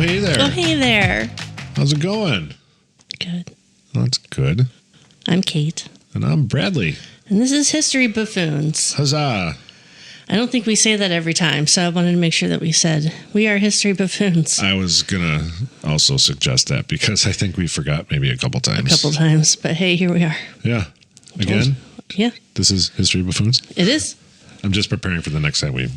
hey there. Oh, hey there. How's it going? Good. Oh, that's good. I'm Kate. And I'm Bradley. And this is History Buffoons. Huzzah. I don't think we say that every time, so I wanted to make sure that we said, we are History Buffoons. I was going to also suggest that because I think we forgot maybe a couple times. But hey, here we are. Yeah. Again? Yeah. This is History Buffoons? It is. I'm just preparing for the next time we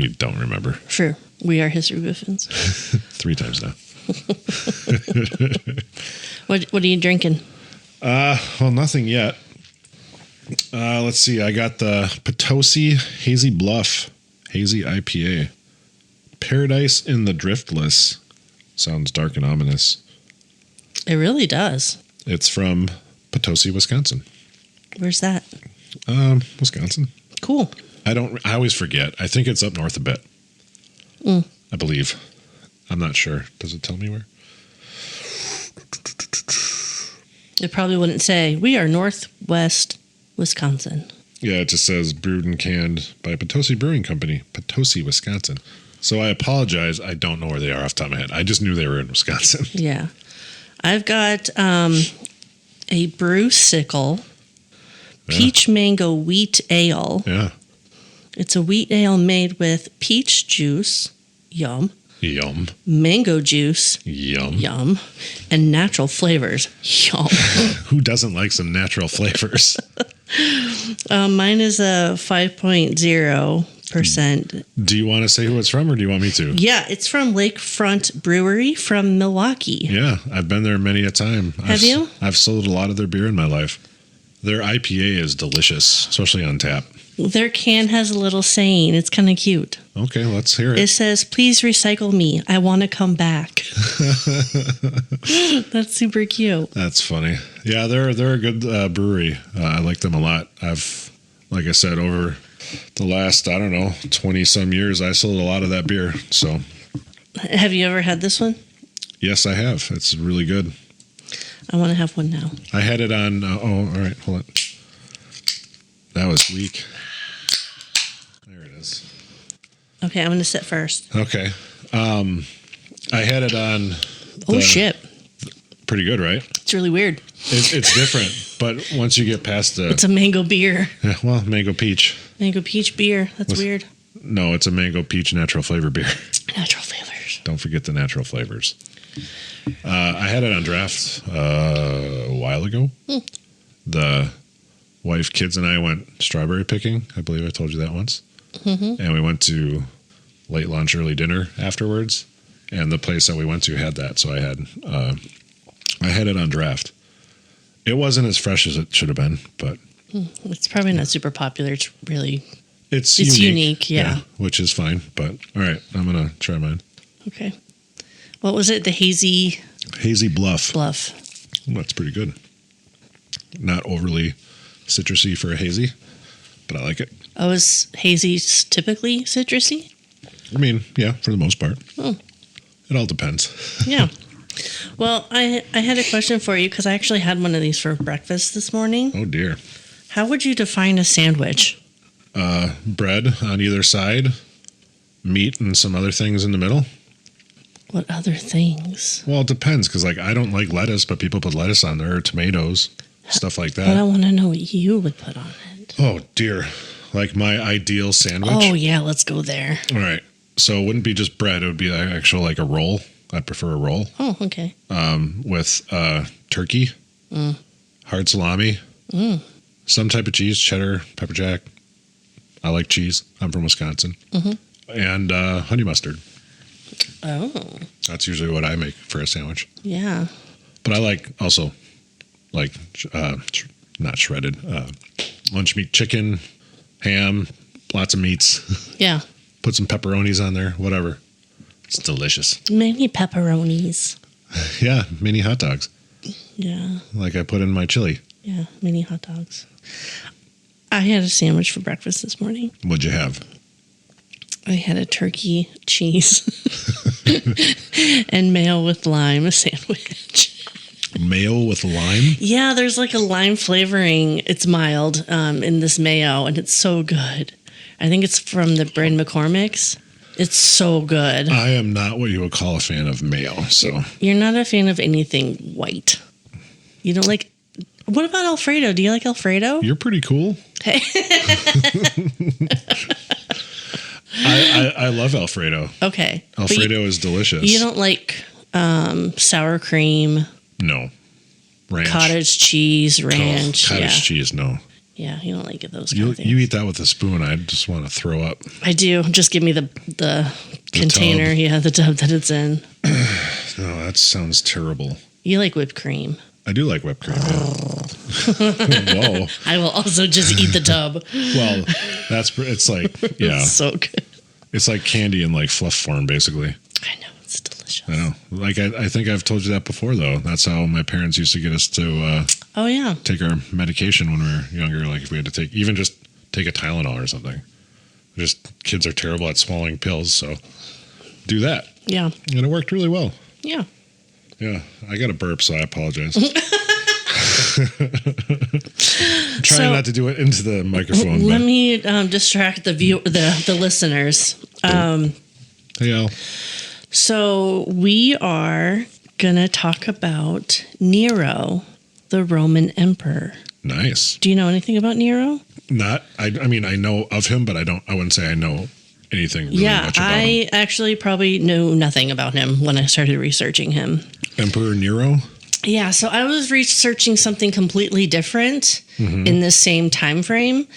don't remember. Sure. We are History Buffoons. 3 times now. What are you drinking? Well, nothing yet. Let's see. I got the Potosi Hazy Bluff Hazy IPA. Paradise in the Driftless. Sounds dark and ominous. It really does. It's from Potosi, Wisconsin. Where's that? Wisconsin. Cool. I always forget. I think it's up north a bit. I believe. I'm not sure. Does it tell me where? It probably wouldn't say, we are Northwest Wisconsin. Yeah, it just says brewed and canned by Potosi Brewing Company, Potosi, Wisconsin. So I apologize. I don't know where they are off the top of my head. I just knew they were in Wisconsin. Yeah. I've got a Brewsicle peach mango wheat ale. Yeah. It's a wheat ale made with peach juice. Yum. Yum. Mango juice. Yum. Yum. And natural flavors. Yum. Who doesn't like some natural flavors? Mine is a 5.0%. Do you want to say who it's from or do you want me to? Yeah, it's from Lakefront Brewery from Milwaukee. Yeah, I've been there many a time. Have you? I've sold a lot of their beer in my life. Their IPA is delicious, especially on tap. Their can has a little saying. It's kind of cute. Okay, let's hear it. It says, please recycle me. I want to come back. That's super cute. That's funny. Yeah, they're a good brewery. I like them a lot. Like I said, over the last, 20 some years, I sold a lot of that beer. So, have you ever had this one? Yes, I have. It's really good. I want to have one now. I had it on, all right, hold on. That was weak. There it is. Okay, I'm going to sit first. Okay. I had it on. Oh, shit. Pretty good, right? It's really weird. It's different, but once you get past the... It's a mango beer. Yeah, well, mango peach. Mango peach beer. That's weird. No, it's a mango peach natural flavor beer. Natural flavors. Don't forget the natural flavors. I had it on draft a while ago. The wife, kids, and I went strawberry picking. I believe I told you that once. Mm-hmm. And we went to late lunch, early dinner afterwards. And the place that we went to had that. So I had it on draft. It wasn't as fresh as it should have been, but... It's probably not super popular. It's really... It's unique, yeah. Which is fine. But, all right, I'm going to try mine. Okay. What was it? The Hazy... Hazy Bluff. Bluff. Well, that's pretty good. Not overly citrusy for a hazy, but I like it. Oh, is hazy typically citrusy? I mean, yeah, for the most part. Oh. It all depends. Yeah. Well, I had a question for you because I actually had one of these for breakfast this morning. Oh, dear. How would you define a sandwich? Bread on either side, meat and some other things in the middle. What other things? Well, it depends because, I don't like lettuce, but people put lettuce on there, or tomatoes, stuff like that. But I want to know what you would put on it. Oh, dear. Like my ideal sandwich? Oh, yeah, let's go there. All right. So it wouldn't be just bread. It would be actually like a roll. I'd prefer a roll. Oh, okay. With turkey, hard salami, some type of cheese, cheddar, pepper jack. I like cheese. I'm from Wisconsin. And honey mustard. Oh. That's usually what I make for a sandwich. Yeah. But I like also not shredded, lunch meat, chicken, ham, lots of meats. Yeah. Put some pepperonis on there, whatever. It's delicious. Many pepperonis. Yeah, mini hot dogs. Yeah. Like I put in my chili. Yeah, mini hot dogs. I had a sandwich for breakfast this morning. What'd you have? I had a turkey, cheese, and mayo with lime sandwich. Mayo with lime? Yeah, there's like a lime flavoring. It's mild in this mayo, and it's so good. I think it's from the brand McCormick's. It's so good. I am not what you would call a fan of mayo. So You're not a fan of anything white. You don't like. What about Alfredo? Do you like Alfredo? you're pretty cool. Hey. I love Alfredo. Okay. Alfredo is delicious. You don't like sour cream, No. Ranch. cottage cheese, ranch. Cottage cheese, no. Yeah, you don't like those kind of things. You eat that with a spoon. I just want to throw up. I do. Just give me the container. tub. Yeah, the tub that it's in. No, that sounds terrible. You like whipped cream. I do like whipped cream. Whoa. I will also just eat the tub. Well, it's like, yeah. It's so good. It's like candy in like fluff form, basically. I know. It's delicious. I know. Like, I think I've told you that before, though. That's how my parents used to get us to Oh, yeah. take our medication when we were younger. Like, if we had to take a Tylenol or something. Just kids are terrible at swallowing pills, so do that. Yeah. And it worked really well. Yeah. Yeah. I got a burp, so I apologize. Trying not to do it into the microphone. Let me distract the listeners. Hey, Al. So we are going to talk about Nero, the Roman emperor. Nice. Do you know anything about Nero? I mean, I know of him, but I wouldn't say I know anything really much about him. I actually probably knew nothing about him when I started researching him. Emperor Nero? Yeah, so I was researching something completely different in this same time frame,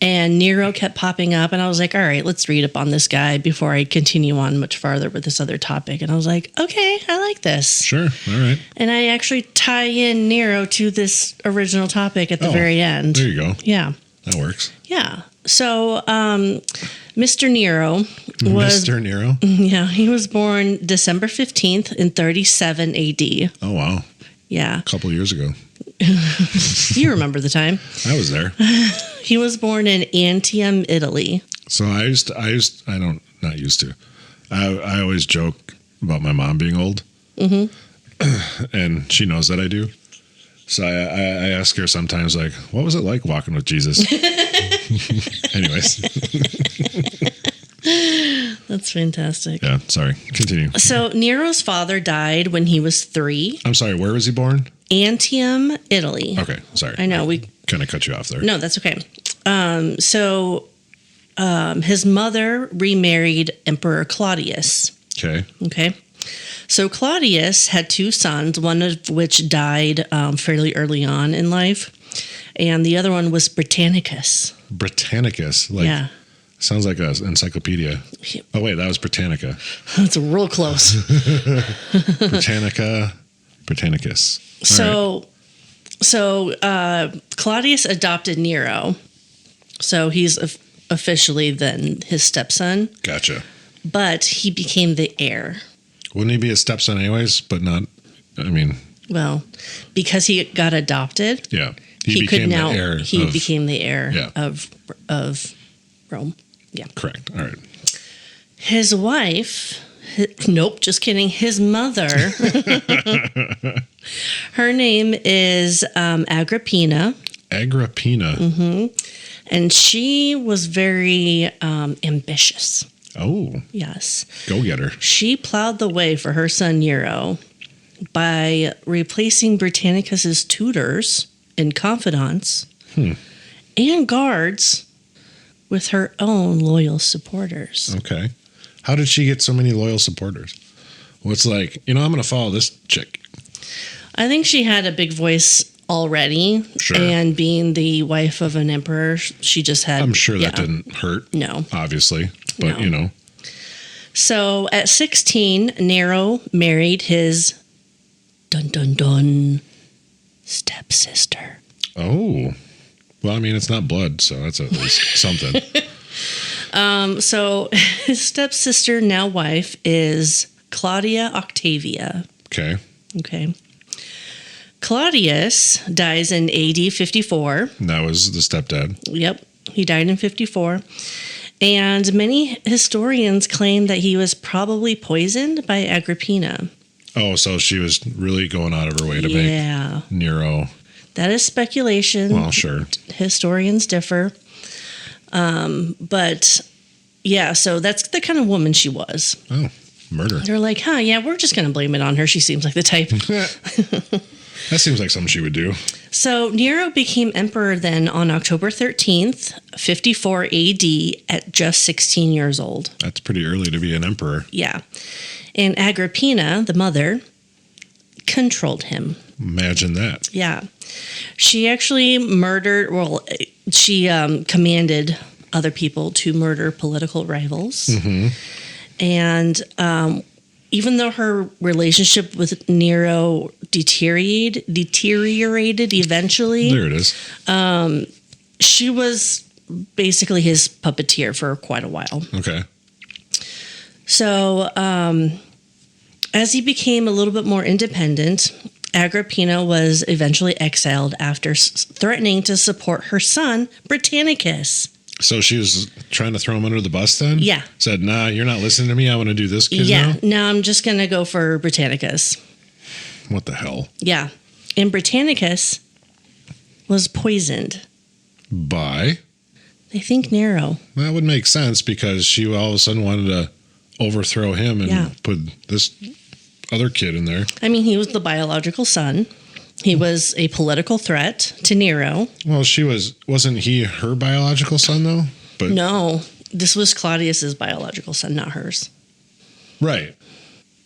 and Nero kept popping up, and I was like, all right, let's read up on this guy before I continue on much farther with this other topic. And I was like, okay, I like this. Sure. All right. And I actually tie in Nero to this original topic at the very end. There you go. Yeah. That works. Yeah. So, Mr. Nero was... Mr. Nero? Yeah, he was born December 15th in 37 AD. Oh, wow. Yeah. A couple years ago. You remember the time. I was there. He was born in Antium, Italy. So I always joke about my mom being old. Mm-hmm. And she knows that I do. So I ask her sometimes, like, what was it like walking with Jesus? Anyways. That's fantastic. Yeah, sorry. Continue. So Nero's father died when he was 3. I'm sorry, where was he born? Antium, Italy. Okay, sorry. I know. We kind of cut you off there. No, that's okay. His mother remarried Emperor Claudius. Okay. Okay. So Claudius had 2 sons, one of which died fairly early on in life, and the other one was Britannicus. Britannicus? Like, yeah. Sounds like an encyclopedia. Oh, wait, that was Britannica. That's real close. Britannicus. So Claudius adopted Nero. So he's officially then his stepson. Gotcha. But he became the heir. Wouldn't he be a stepson anyways? But not, I mean. Well, because he got adopted. Yeah. He became the heir. He became the heir Yeah. of Rome. Yeah. Correct. All right. His wife, nope, just kidding. His mother, her name is Agrippina. Agrippina. Mm-hmm. And she was very ambitious. Oh. Yes. Go get her. She plowed the way for her son Nero by replacing Britannicus's tutors and confidants and guards with her own loyal supporters. Okay. How did she get so many loyal supporters? Well, it's like, I'm going to follow this chick. I think she had a big voice already. Sure. And being the wife of an emperor, she just had... I'm sure that didn't hurt. No. Obviously. But, No. So at 16, Nero married his stepsister. Oh. Well, I mean, it's not blood, so that's at least something. So his stepsister, now wife, is Claudia Octavia. Okay. Okay. Claudius dies in AD 54. That was the stepdad. Yep. He died in 54. And many historians claim that he was probably poisoned by Agrippina. Oh, so she was really going out of her way to make Nero. That is speculation. Well, sure. Historians differ. But, Yeah, so that's the kind of woman she was. Oh, murder. They're like, yeah, we're just going to blame it on her. She seems like the type. That seems like something she would do. So Nero became emperor then on October 13th, 54 AD at just 16 years old. That's pretty early to be an emperor. Yeah. And Agrippina, the mother, controlled him. Imagine that. Yeah. She actually she commanded other people to murder political rivals. Mm-hmm. And even though her relationship with Nero deteriorated eventually. There it is. She was basically his puppeteer for quite a while. Okay. So as he became a little bit more independent, Agrippina was eventually exiled after threatening to support her son, Britannicus. So she was trying to throw him under the bus then? Yeah. Said, nah, you're not listening to me. I want to do this kid now? No, I'm just going to go for Britannicus. What the hell? Yeah. And Britannicus was poisoned. By? They think Nero. That would make sense because she all of a sudden wanted to overthrow him and put this other kid in there. I mean, he was the biological son. He was a political threat to Nero. Well, wasn't he her biological son though? But No, this was Claudius's biological son, not hers. right.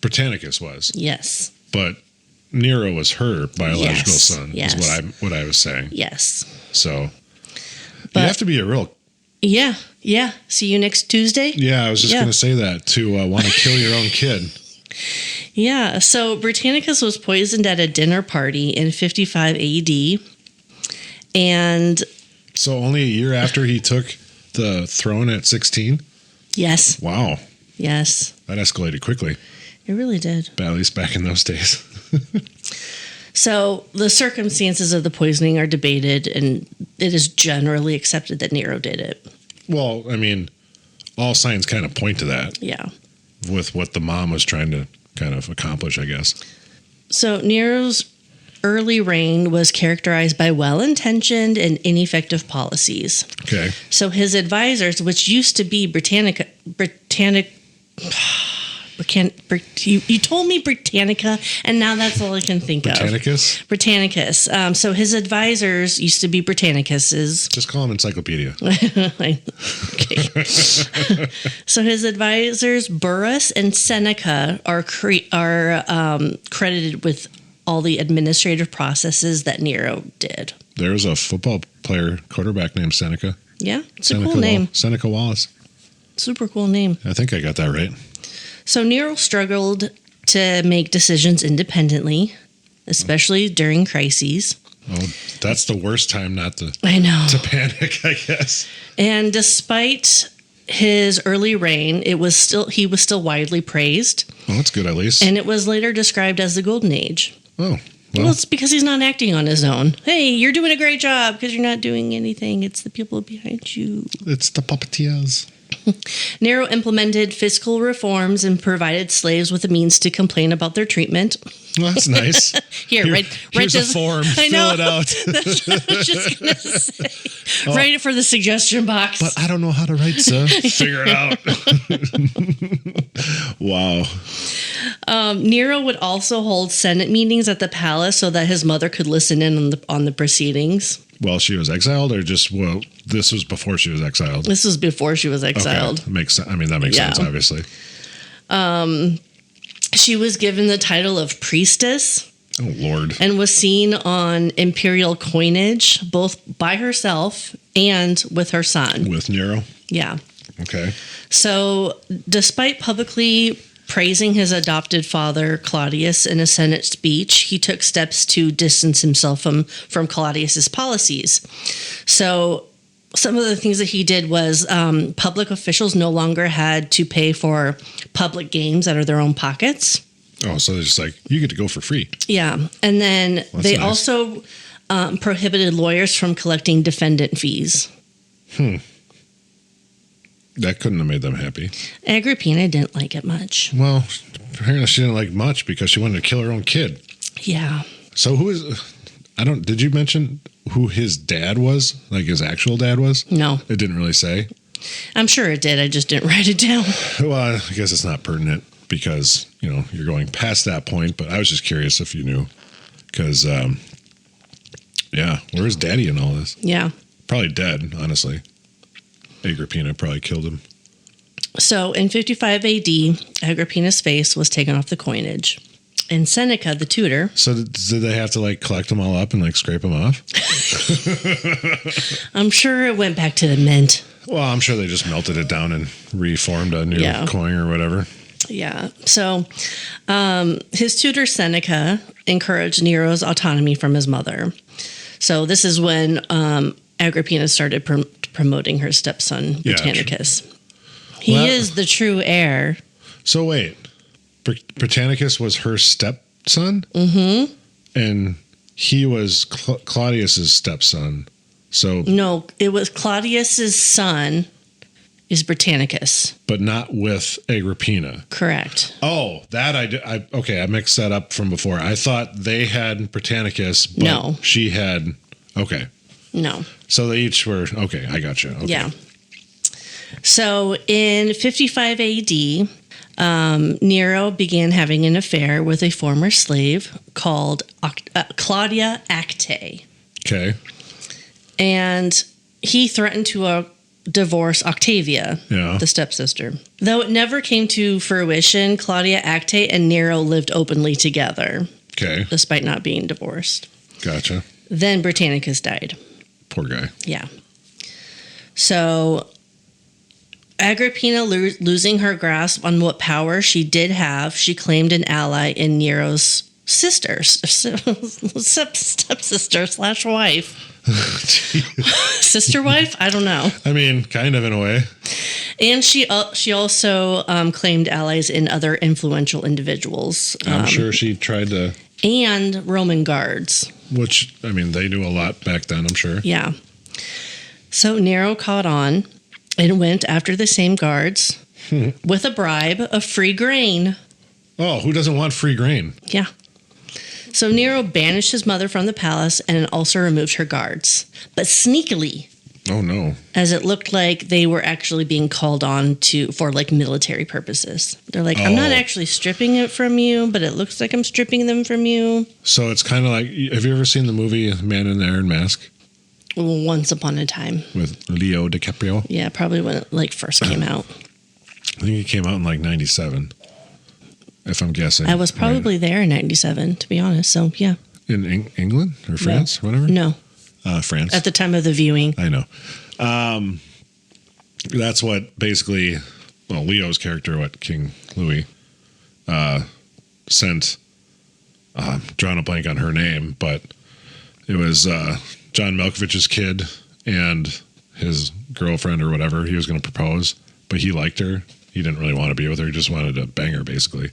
Britannicus was. Yes. But Nero was her biological Yes, son, yes. is what I was saying. Yes. So But- you have to be a real. Yeah. See you next Tuesday? Yeah, I was just going to say that to want to kill your own kid. Yeah. So Britannicus was poisoned at a dinner party in 55 AD. And So only a year after he took the throne at 16? yes. Wow. Yes. That escalated quickly, It really did. but at least back in those days. So the circumstances of the poisoning are debated, and it is generally accepted that Nero did it. Well, I mean, all signs kind of point to that Yeah. with what the mom was trying to kind of accomplish, I guess. So Nero's early reign was characterized by well-intentioned and ineffective policies. Okay. So his advisors, which used to be you told me Britannica, and now that's all I can think Britannicus? of. Britannicus. So his advisors used to be Britannicus's. Just call him Encyclopedia. Okay. So his advisors, Burrus and Seneca, are credited with all the administrative processes that Nero did. There's a football player, quarterback named Seneca. Yeah, it's a cool name. Seneca Wallace. Super cool name. I think I got that right. So Nero struggled to make decisions independently, especially during crises. Oh, that's the worst time not to I know. to panic, I guess. And despite his early reign, he was still widely praised, Well, that's good at least. and it was later described as the Golden Age. Oh, Well, well, it's because he's not acting on his own. Hey, you're doing a great job because you're not doing anything. It's the people behind you. it's the puppeteers. Nero implemented fiscal reforms and provided slaves with the means to complain about their treatment. Well, that's nice. Write here's this. a form. I know. Fill it out. That's what I was just gonna say. Write it for the suggestion box. But I don't know how to write, sir. Figure it out. Wow. Nero would also hold Senate meetings at the palace so that his mother could listen in on the proceedings. Well, she was exiled, or this was before she was exiled. This was before she was exiled. Okay. Makes sense. I mean, that makes sense, obviously. She was given the title of priestess Oh, Lord. and was seen on imperial coinage, both by herself and with her son. With Nero. Yeah. Okay. So, despite publicly praising his adopted father, Claudius, in a Senate speech, he took steps to distance himself from Claudius's policies. So, some of the things that he did was public officials no longer had to pay for public games out of their own pockets. Oh, so they're just like, you get to go for free. Yeah. And then they nice. also prohibited lawyers from collecting defendant fees. That couldn't have made them happy. Agrippina didn't like it much. Well, apparently she didn't like much because she wanted to kill her own kid. Yeah. So did you mention who his dad was? Like his actual dad was? No. It didn't really say. I'm sure it did. I just didn't write it down. Well, I guess it's not pertinent because, you're going past that point, but I was just curious if you knew. Because, where's Daddy in all this? Yeah. Probably dead, honestly. Agrippina probably killed him. So in 55 AD, Agrippina's face was taken off the coinage. And Seneca, the tutor... So did they have to, collect them all up and, scrape them off? I'm sure it went back to the mint. Well, I'm sure they just melted it down and reformed a new coin or whatever. Yeah. So his tutor, Seneca, encouraged Nero's autonomy from his mother. So this is when Agrippina started promoting her stepson, Britannicus. He is the true heir. So wait, Britannicus was her stepson? Mm-hmm. And he was Claudius's stepson. So no, it was Claudius's son is Britannicus. But not with Agrippina. Correct. Oh, that I mixed that up from before. I thought they had Britannicus, but she had, okay. No. So they each were, okay, I got you. Okay. Yeah. So in 55 AD, Nero began having an affair with a former slave called Claudia Acte. Okay. And he threatened to divorce Octavia, the stepsister. Though it never came to fruition, Claudia Acte and Nero lived openly together. Okay. Despite not being divorced. Gotcha. Then Britannicus died. Poor guy. Yeah. So Agrippina losing her grasp on what power she did have, she claimed an ally in Nero's stepsister/wife. Sister wife? I don't know. I mean, kind of in a way. And she also claimed allies in other influential individuals. I'm sure she tried to. And Roman guards. Which, I mean, they knew a lot back then, I'm sure. Yeah. So Nero caught on and went after the same guards with a bribe of free grain. Oh, who doesn't want free grain? Yeah. So Nero banished his mother from the palace and also removed her guards, but sneakily. Oh, no. As it looked like they were actually being called on for military purposes. They're like, I'm not actually stripping it from you, but it looks like I'm stripping them from you. So it's kind of like, have you ever seen the movie Man in the Iron Mask? Once upon a time. With Leo DiCaprio? Yeah, probably when it first came out. I think it came out in 97. If I'm guessing. I was probably there in 97, to be honest. So, yeah. In England or France? Whatever? No. France. At the time of the viewing. I know. That's what basically, Leo's character, King Louis, sent, drawing a blank on her name, but it was John Malkovich's kid and his girlfriend or whatever. He was going to propose, but he liked her. He didn't really want to be with her. He just wanted to bang her, basically.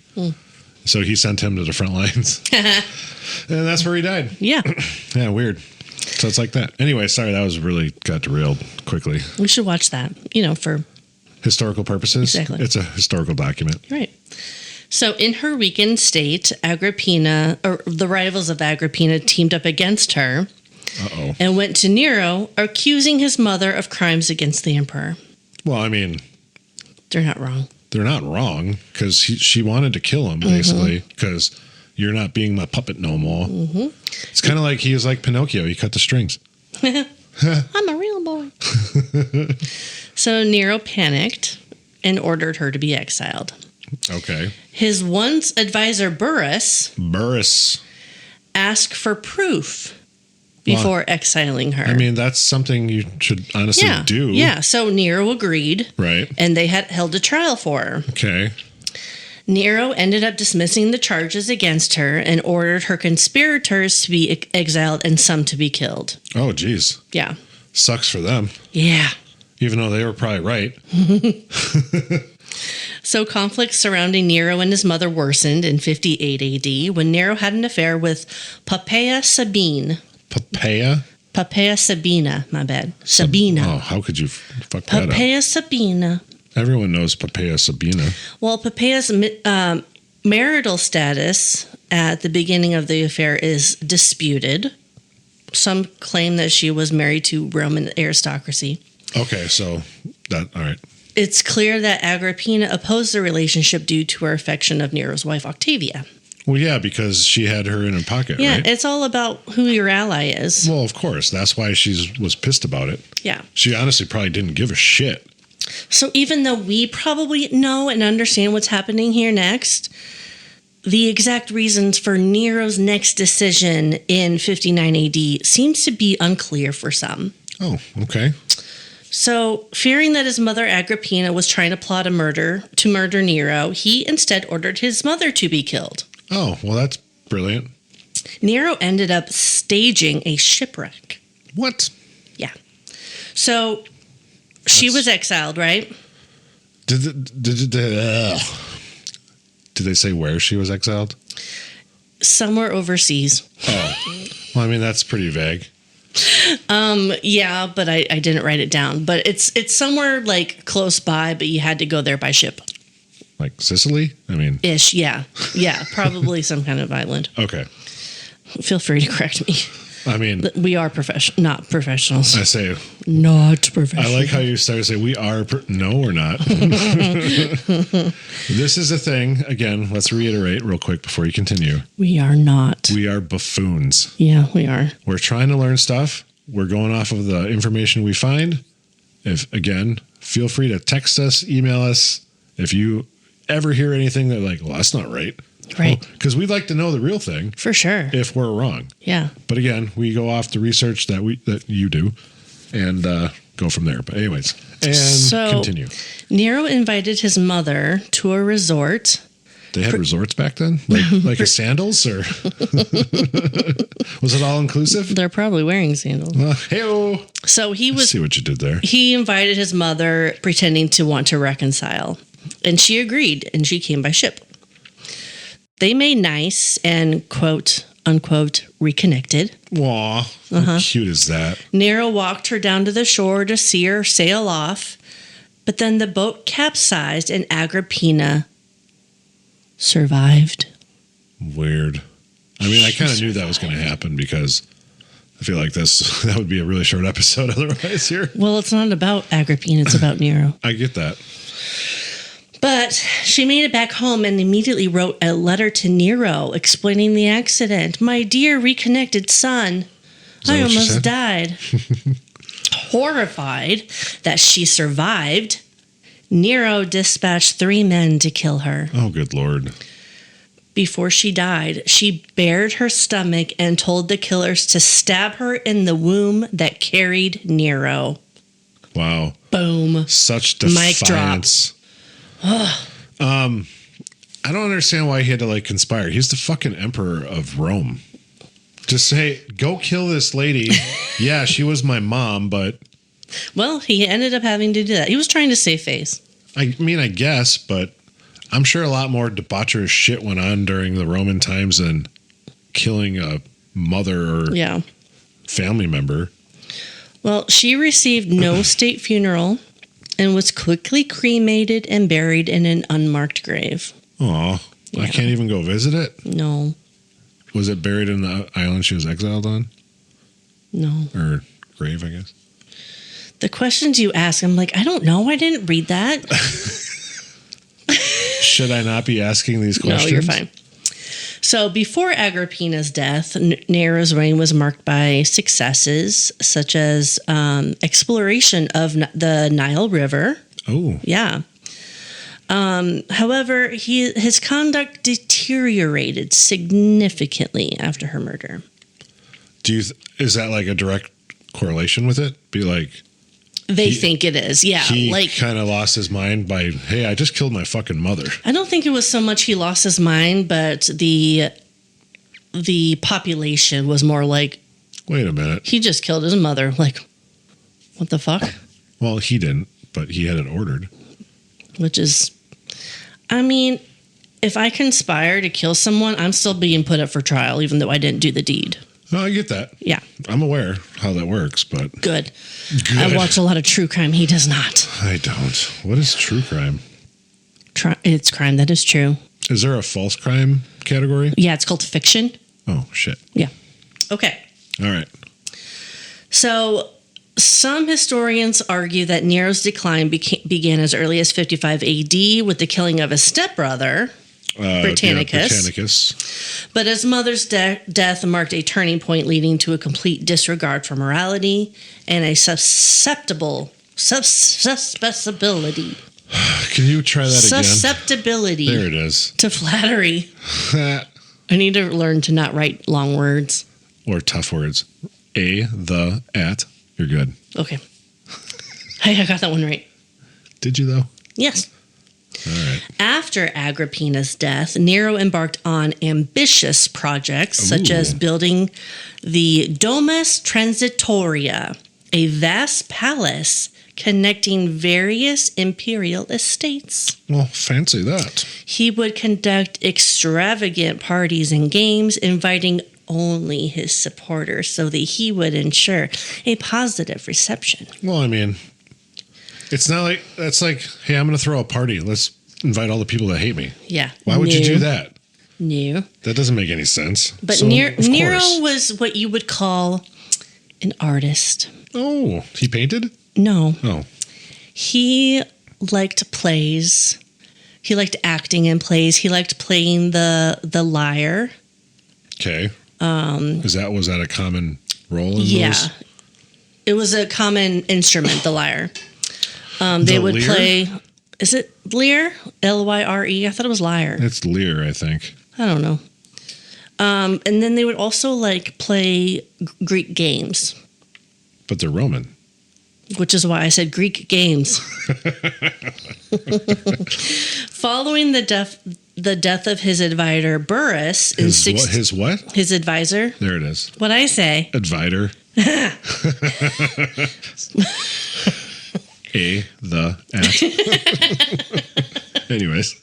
So he sent him to the front lines. And that's where he died. Yeah. Yeah, weird. So it's like that. Anyway, sorry, that was really got derailed quickly. We should watch that, for historical purposes. Exactly. It's a historical document. Right. So in her weakened state, Agrippina, or the rivals of Agrippina, teamed up against her and went to Nero, accusing his mother of crimes against the emperor. Well, I mean, they're not wrong. They're not wrong because she wanted to kill him, basically, because you're not being my puppet no more. It's kind of like he was like Pinocchio. He cut the strings. I'm a real boy. So Nero panicked and ordered her to be exiled. Okay. His once advisor, Burrus, asked for proof before exiling her. I mean, that's something you should honestly do. Yeah, so Nero agreed. Right. And they had held a trial for her. Okay. Nero ended up dismissing the charges against her and ordered her conspirators to be exiled and some to be killed. Oh, geez. Yeah. Sucks for them. Yeah. Even though they were probably right. So conflicts surrounding Nero and his mother worsened in 58 AD when Nero had an affair with Poppaea Sabine. Poppaea Sabina, my bad. Sabina. Oh, how could you fuck that up? Poppaea Sabina. Everyone knows Poppaea Sabina. Well, Poppaea's marital status at the beginning of the affair is disputed. Some claim that she was married to Roman aristocracy. Okay, so All right. It's clear that Agrippina opposed the relationship due to her affection of Nero's wife, Octavia. Well, yeah, because she had her in her pocket, Yeah, right? it's all about who your ally is. Well, of course. That's why she was pissed about it. Yeah. She honestly probably didn't give a shit. So even though we probably know and understand what's happening here next, the exact reasons for Nero's next decision in 59 AD seems to be unclear for some. Oh, okay. So, fearing that his mother Agrippina was trying to plot a murder to murder Nero, he instead ordered his mother to be killed. Oh, well, that's brilliant. Nero ended up staging a shipwreck. What? Yeah. So, she was exiled, right? Did they say where she was exiled? Somewhere overseas. Oh. Well, I mean, that's pretty vague. Yeah, but I didn't write it down. But it's somewhere like close by, but you had to go there by ship. Like Sicily? I mean... Ish, yeah. Yeah, probably some kind of island. Okay. Feel free to correct me. I mean... We are not professionals. I say... Not professionals. I like how you started to say, we are... No, we're not. This is a thing. Again, let's reiterate real quick before you continue. We are not. We are buffoons. Yeah, we are. We're trying to learn stuff. We're going off of the information we find. Again, feel free to text us, email us. If you ever hear anything that like, well, that's not right. Right. Because we'd like to know the real thing. For sure. If we're wrong. Yeah. But again, we go off the research that you do and go from there. But anyways, and continue. Nero invited his mother to a resort. They had resorts back then? Like a sandals? Or was it all inclusive? They're probably wearing sandals. Hey-o. So he was... See what you did there. He invited his mother pretending to want to reconcile. And she agreed, and she came by ship. They made nice and, quote, unquote, reconnected. Aw, how cute is that? Nero walked her down to the shore to see her sail off, but then the boat capsized and Agrippina survived. Weird. I mean, I kind of knew that was going to happen because I feel like that would be a really short episode otherwise here. Well, it's not about Agrippina, it's about Nero. I get that. But she made it back home and immediately wrote a letter to Nero explaining the accident. My dear reconnected son, I almost died. Horrified that she survived, Nero dispatched 3 men to kill her. Oh, good Lord. Before she died, she bared her stomach and told the killers to stab her in the womb that carried Nero. Wow. Boom. Such defiance. I don't understand why he had to like conspire. He's the fucking emperor of Rome. Just say, go kill this lady. Yeah, she was my mom, but... Well, he ended up having to do that. He was trying to save face. I mean, I guess, but I'm sure a lot more debaucherous shit went on during the Roman times than killing a mother or family member. Well, she received no state funeral and was quickly cremated and buried in an unmarked grave. Aw, I can't even go visit it? No. Was it buried in the island she was exiled on? No. Or grave, I guess. The questions you ask, I'm like, I don't know. I didn't read that. Should I not be asking these questions? No, you're fine. So before Agrippina's death, Nero's reign was marked by successes such as exploration of the Nile River. Oh. Yeah. However, his conduct deteriorated significantly after her murder. Is that like a direct correlation with it? Be like... They think it is, yeah. He kind of lost his mind by, hey, I just killed my fucking mother. I don't think it was so much he lost his mind, but the population was more like, wait a minute. He just killed his mother. Like, what the fuck? Well, he didn't, but he had it ordered. Which is, I mean, if I conspire to kill someone, I'm still being put up for trial, even though I didn't do the deed. No, I get that. Yeah. I'm aware how that works, but... Good. I watch a lot of true crime. He does not. I don't. What is true crime? It's crime that is true. Is there a false crime category? Yeah, it's called fiction. Oh, shit. Yeah. Okay. All right. So Some historians argue that Nero's decline began as early as 55 AD with the killing of his stepbrother, Britannicus. But his mother's death marked a turning point, leading to a complete disregard for morality and a susceptibility. Can you try that again? Susceptibility. There it is. To flattery. I need to learn to not write long words. Or tough words. The, at. You're good. Okay. I got that one right. Did you, though? Yes. All right. After Agrippina's death, Nero embarked on ambitious projects such as building the Domus Transitoria, a vast palace connecting various imperial estates. Well, fancy that. He would conduct extravagant parties and games, inviting only his supporters so that he would ensure a positive reception. Well, I mean, it's not like, that's like, hey, I'm going to throw a party. Let's invite all the people that hate me. Yeah. Why would you do that? No. That doesn't make any sense. But so, Nero was what you would call an artist. Oh, he painted? No. Oh. He liked plays. He liked acting in plays. He liked playing the lyre. Okay. Was that a common role in those? It was a common instrument, the lyre. They would play. Is it lyre? Lyre? I thought it was lyre. It's lyre, I think. I don't know. And then they would also play Greek games. But they're Roman. Which is why I said Greek games. Following the death of his advisor Burrus his what? His advisor. There it is. What'd I say? Advisor. Anyways.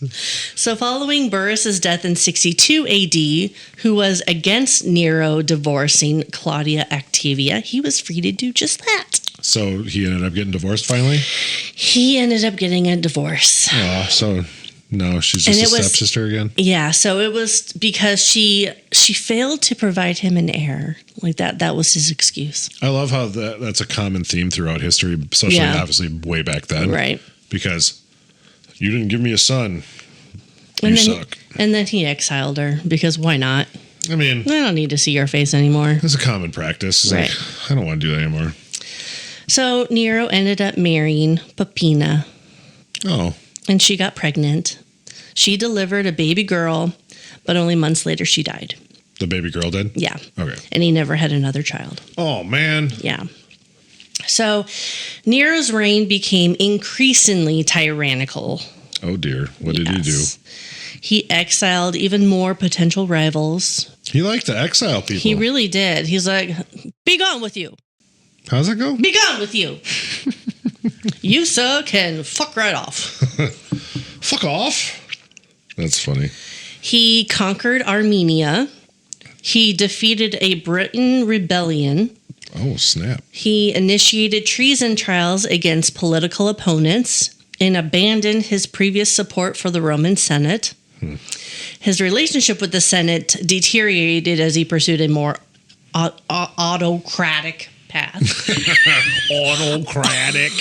So following Burrus's death in 62 AD, who was against Nero divorcing Claudia Octavia, he was free to do just that. So he ended up getting divorced finally? He ended up getting a divorce. Oh, so no, she's just a stepsister again? Yeah, so it was because she failed to provide him an heir. Like that was his excuse. I love how that's a common theme throughout history, especially obviously way back then. Right. Because you didn't give me a son. You suck. And then he exiled her because why not? I mean, I don't need to see your face anymore. It's a common practice. It's right. I don't want to do that anymore. So Nero ended up marrying Agrippina. Oh. And she got pregnant. She delivered a baby girl, but only months later she died. The baby girl did? Yeah. Okay. And he never had another child. Oh, man. Yeah. So Nero's reign became increasingly tyrannical. Oh, dear. What did he do? He exiled even more potential rivals. He liked to exile people. He really did. He's like, be gone with you. How's it go? Be gone with you. You, sir, can fuck right off. Fuck off? That's funny. He conquered Armenia. He defeated a Briton rebellion. Oh, snap. He initiated treason trials against political opponents and abandoned his previous support for the Roman Senate. His relationship with the Senate deteriorated as he pursued a more autocratic path. Autocratic.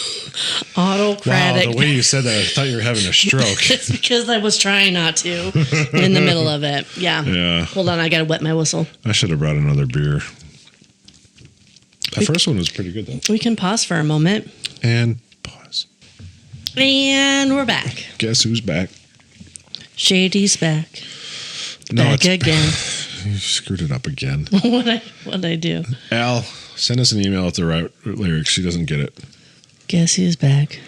Wow, the way you said that, I thought you were having a stroke. It's because I was trying not to in the middle of it. Yeah. Hold on, I got to wet my whistle. I should have brought another beer. The first one was pretty good, though. We can pause for a moment. And pause. And we're back. Guess who's back? Shady's back. No, back again. You screwed it up again. What'd I do? Al, send us an email with the right lyrics. She doesn't get it. Guess who's back?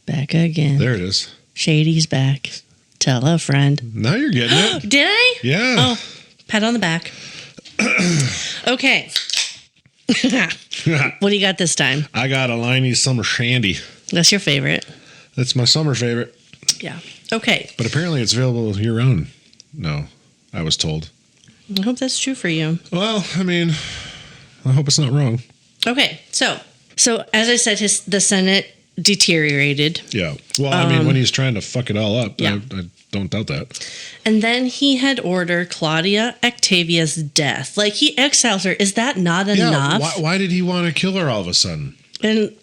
Back again. There it is. Shady's back. Tell a friend. Now you're getting it. Did I? Yeah. Oh, pat on the back. Okay. What do you got this time? I got a Liney's Summer Shandy. That's your favorite. That's my summer favorite. Yeah. Okay. But apparently it's available year-round. No, I was told. I hope that's true for you. Well, I mean, I hope it's not wrong. Okay. So as I said, the Senate deteriorated. Yeah. Well, I mean, when he's trying to fuck it all up, yeah. I don't doubt that. And then he had ordered Claudia Octavia's death. Like, he exiles her. Is that not enough? Why did he want to kill her all of a sudden? And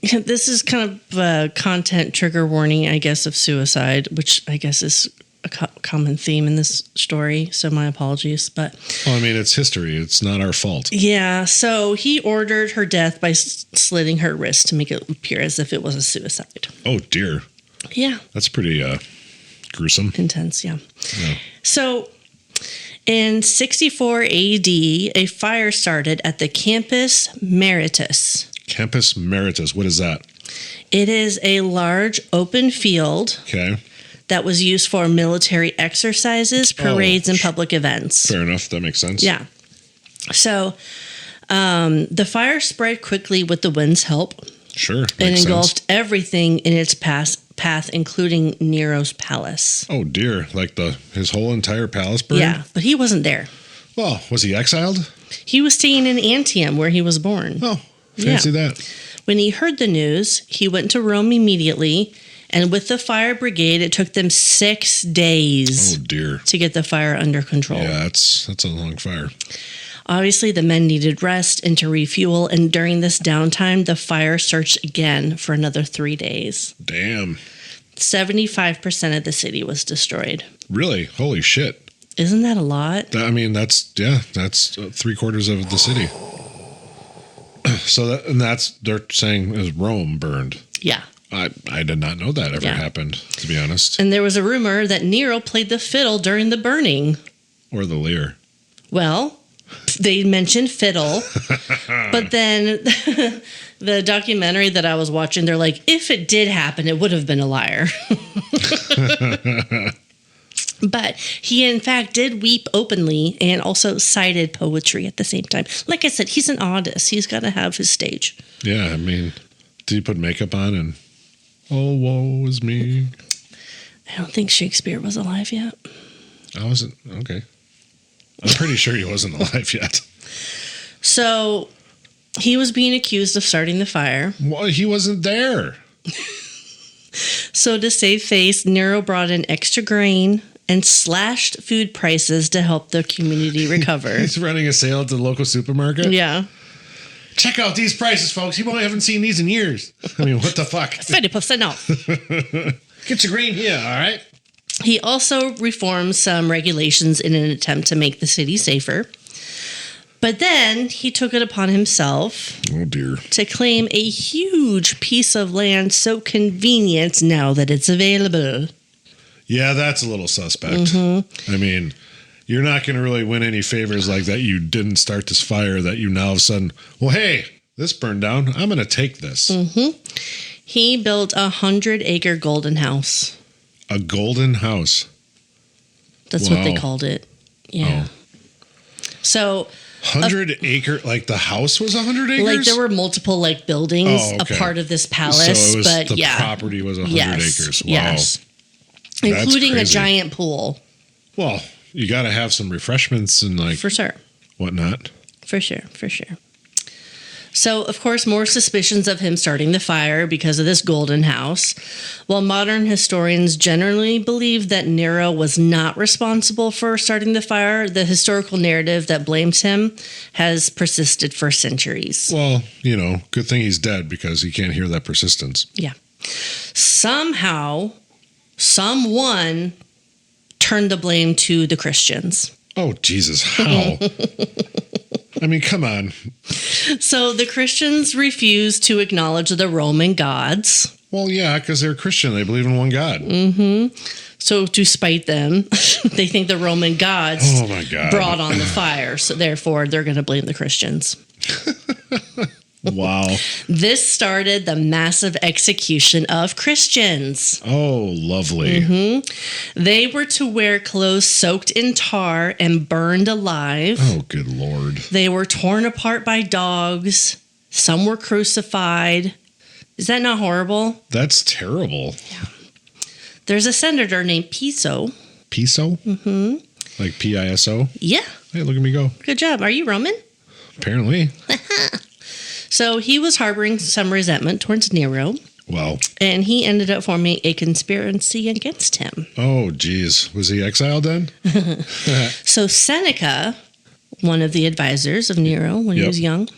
this is kind of a content trigger warning, I guess, of suicide, which I guess is a common theme in this story. So my apologies. But well, I mean, it's history. It's not our fault. Yeah. So he ordered her death by slitting her wrist to make it appear as if it was a suicide. Oh, dear. Yeah. That's pretty gruesome. Intense, yeah. So in 64 AD, a fire started at the Campus Maritus. Campus Maritus. What is that? It is a large open field that was used for military exercises, parades, and public events. Fair enough. That makes sense. Yeah. So the fire spread quickly with the wind's help. Sure. And engulfed everything in its path, including Nero's palace. Oh, dear. Like his whole entire palace burned? Yeah, but he wasn't there. Well, was he exiled? He was staying in Antium, where he was born. Oh, fancy that. When he heard the news, he went to Rome immediately, and with the fire brigade, it took them 6 days to get the fire under control. Yeah, that's a long fire. Obviously, the men needed rest and to refuel, and during this downtime, the fire surged again for another 3 days. Damn. 75% of the city was destroyed. Really? Holy shit. Isn't that a lot? I mean, that's 3/4 of the city. So they're saying is Rome burned. Yeah. I did not know that ever happened, to be honest. And there was a rumor that Nero played the fiddle during the burning. Or the lyre. Well, they mentioned fiddle, but then the documentary that I was watching, they're like, if it did happen, it would have been a liar. But he, in fact, did weep openly and also cited poetry at the same time. Like I said, he's an artist. He's got to have his stage. Yeah, I mean, did he put makeup on and, oh, woe is me? I don't think Shakespeare was alive yet. I wasn't, okay. I'm pretty sure he wasn't alive yet. So he was being accused of starting the fire. Well, he wasn't there. So to save face, Nero brought in extra grain and slashed food prices to help the community recover. He's running a sale at the local supermarket? Yeah. Check out these prices, folks. You haven't seen these in years. I mean, what the fuck? 50% off. Get your grain here, all right? He also reformed some regulations in an attempt to make the city safer. But then he took it upon himself to claim a huge piece of land so convenient now that it's available. Yeah, that's a little suspect. Mm-hmm. I mean, you're not going to really win any favors like that. You didn't start this fire that you now all of a sudden, well, hey, this burned down. I'm going to take this. Mm-hmm. He built a 100-acre golden house. A golden house? That's what they called it. Yeah. Oh. So 100-acre, like the house was 100 acres? Like there were multiple like buildings a part of this palace, so but the property was 100 acres. Wow. Yes. Including a giant pool. Well, you got to have some refreshments and like for sure whatnot. For sure. So, of course, more suspicions of him starting the fire because of this golden house. While modern historians generally believe that Nero was not responsible for starting the fire, the historical narrative that blames him has persisted for centuries. Well, good thing he's dead because he can't hear that persistence. Yeah. Somehow, someone turned the blame to the Christians. Oh, Jesus. How? I mean, come on. So the Christians refused to acknowledge the Roman gods. Well, yeah, because they're Christian. They believe in one God. Mm-hmm. So to spite them, they think the Roman gods brought on the fire. So therefore, they're going to blame the Christians. Wow. This started the massive execution of Christians. Oh, lovely. Mm-hmm. They were to wear clothes soaked in tar and burned alive. Oh, good Lord. They were torn apart by dogs. Some were crucified. Is that not horrible? That's terrible. Yeah. There's a senator named Piso. Piso? Mm-hmm. Like Piso? Yeah. Hey, look at me go. Good job. Are you Roman? Apparently. So he was harboring some resentment towards Nero. Wow. And he ended up forming a conspiracy against him. Oh, geez. Was he exiled then? So Seneca one of the advisors of Nero when he was young,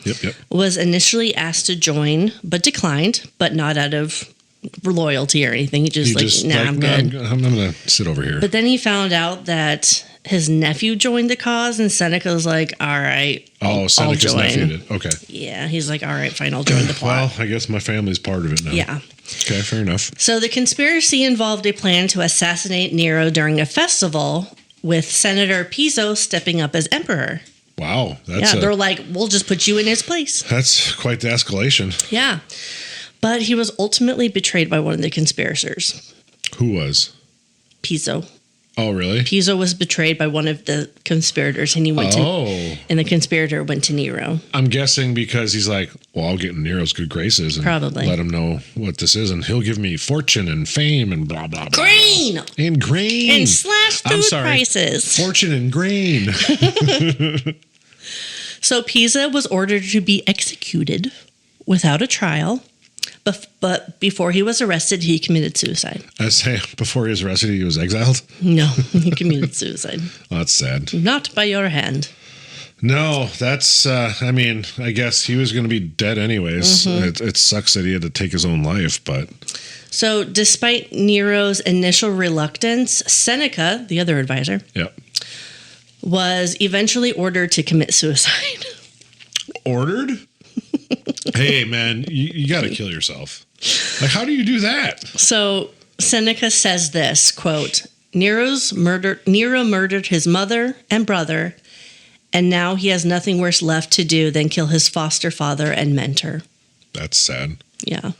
was initially asked to join, but declined, but not out of loyalty or anything. He just I'm good. I'm going to sit over here. But then he found out that his nephew joined the cause, and Seneca was like, all right, Seneca's nephew did. Okay. Yeah, he's like, all right, fine, I'll join the plot. Well, I guess my family's part of it now. Yeah. Okay, fair enough. So the conspiracy involved a plan to assassinate Nero during a festival, with Senator Piso stepping up as emperor. Wow. They're like, we'll just put you in his place. That's quite the escalation. Yeah. But he was ultimately betrayed by one of the conspirators. Who was? Piso. Oh, really? Piso was betrayed by one of the conspirators, and he went and the conspirator went to Nero. I'm guessing because he's like, well, I'll get in Nero's good graces and probably let him know what this is, and he'll give me fortune and fame and blah, blah, blah. Grain! And grain! And slash food prices. Fortune and grain. So Pisa was ordered to be executed without a trial. But before he was arrested, he committed suicide. I say, before he was arrested, he was exiled? No, he committed suicide. Well, that's sad. Not by your hand. No, that's, I guess he was going to be dead anyways. It sucks that he had to take his own life, but... So, despite Nero's initial reluctance, Seneca, the other advisor, was eventually ordered to commit suicide. Ordered? Hey, man, you got to kill yourself. Like, how do you do that? So Seneca says this, quote, Nero murdered his mother and brother, and now he has nothing worse left to do than kill his foster father and mentor. That's sad. Yeah.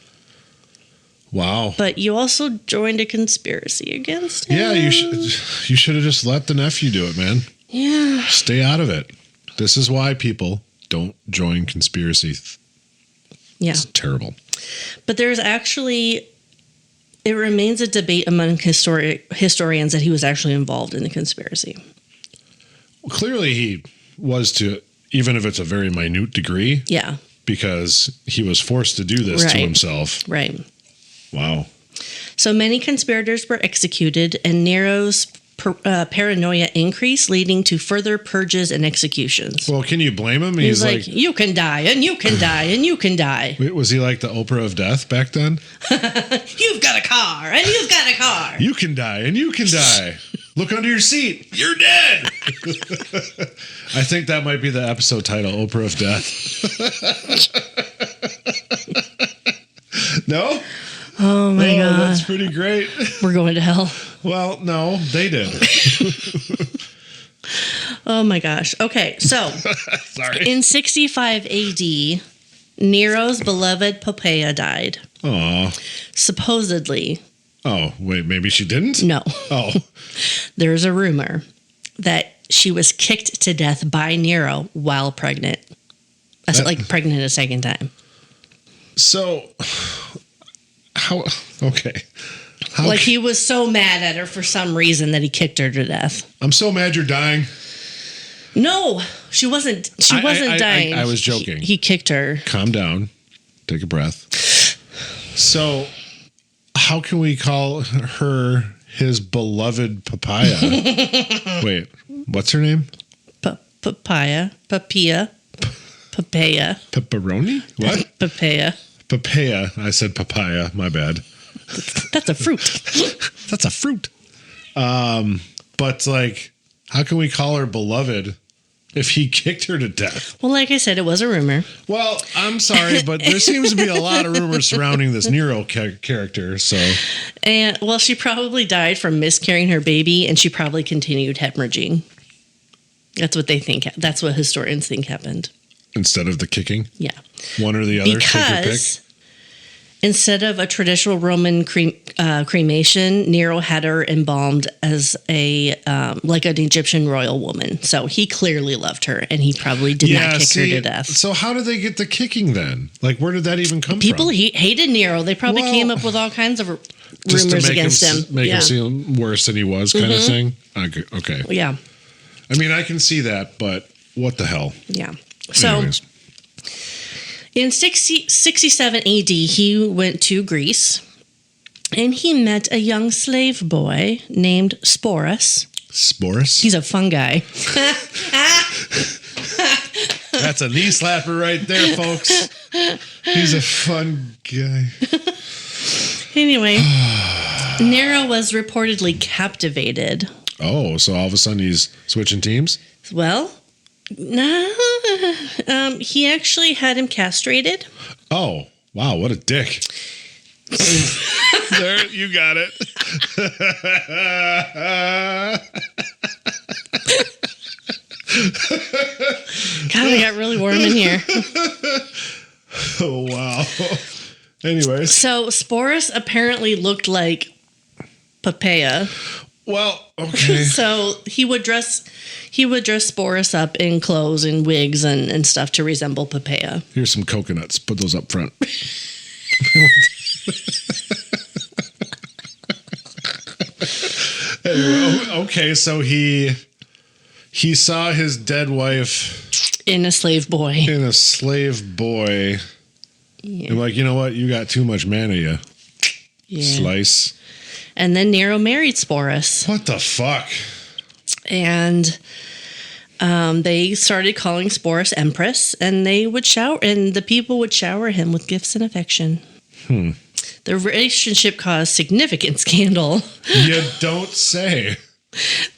Wow. But you also joined a conspiracy against him. Yeah, you should have just let the nephew do it, man. Yeah. Stay out of it. This is why people don't join conspiracy. Yeah. It's terrible. But there's actually, it remains a debate among historians that he was actually involved in the conspiracy. Well, clearly he was, to, even if it's a very minute degree. Yeah. Because he was forced to do this to himself. Right. Wow. So many conspirators were executed, and Nero's paranoia increased, leading to further purges and executions. Well, can you blame him? He's like, you can die, and you can die, and you can die. Wait, was he like the Oprah of death back then? You've got a car, and you've got a car. You can die, and you can die. Look under your seat. You're dead. I think that might be the episode title, Oprah of Death. No? Oh, my God. That's pretty great. We're going to hell. Well, no, they did. Oh, my gosh. Okay, so Sorry. In 65 AD, Nero's beloved Poppaea died. Aw. Supposedly. Oh, wait, maybe she didn't? No. Oh. There's a rumor that she was kicked to death by Nero while pregnant. Pregnant a second time. So, how? Okay. He was so mad at her for some reason that he kicked her to death. I'm so mad you're dying. No, she wasn't. She wasn't dying. I was joking. He kicked her. Calm down. Take a breath. So, how can we call her his beloved papaya? Wait, what's her name? Papaya. Papaya. Papaya. Pepperoni? What? Papaya. Papaya. I said papaya. My bad. That's a fruit. That's a fruit. But like, how can we call her beloved if he kicked her to death? Well, like I said, it was a rumor. Well, I'm sorry, but there seems to be a lot of rumors surrounding this Nero character. So, and well, she probably died from miscarrying her baby, and she probably continued hemorrhaging. That's what they think. That's what historians think happened. Instead of the kicking? Yeah. One or the other? Because instead of a traditional Roman cremation, Nero had her embalmed as like an Egyptian royal woman. So he clearly loved her, and he probably did not kick her to death. So how did they get the kicking then? Like, where did that even come from? People hated Nero. They probably came up with all kinds of rumors against him. Make him seem worse than he was, kind of thing? Okay. Yeah. I mean, I can see that, but what the hell? Yeah. So, anyways. In 67 AD, he went to Greece, and he met a young slave boy named Sporus. Sporus? He's a fun guy. That's a knee slapper right there, folks. He's a fun guy. Anyway, Nero was reportedly captivated. Oh, so all of a sudden he's switching teams? Well, no. He actually had him castrated. Oh, wow, what a dick. There, you got it. God, it got really warm in here. Oh, wow. Anyways. So Sporus apparently looked like papaya. Well, okay. So he would dress Sporus up in clothes and wigs and stuff to resemble papaya. Here's some coconuts. Put those up front. Anyway, okay, so he saw his dead wife in a slave boy. Yeah. And like, you know what? You got too much man of you. Yeah. Slice. And then Nero married Sporus. What the fuck? And they started calling Sporus Empress, and the people would shower him with gifts and affection. The relationship caused significant scandal. You don't say.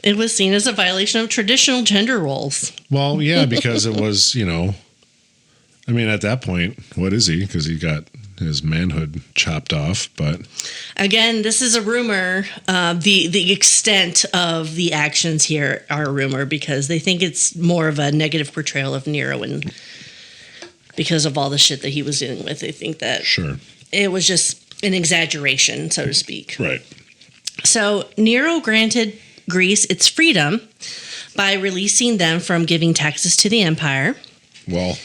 It was seen as a violation of traditional gender roles. Well, yeah, because it was, I mean, at that point, what is he? Because he got his manhood chopped off, but... Again, this is a rumor. The extent of the actions here are a rumor because they think it's more of a negative portrayal of Nero, and because of all the shit that he was dealing with, they think that it was just an exaggeration, so to speak. Right. So Nero granted Greece its freedom by releasing them from giving taxes to the empire. Well,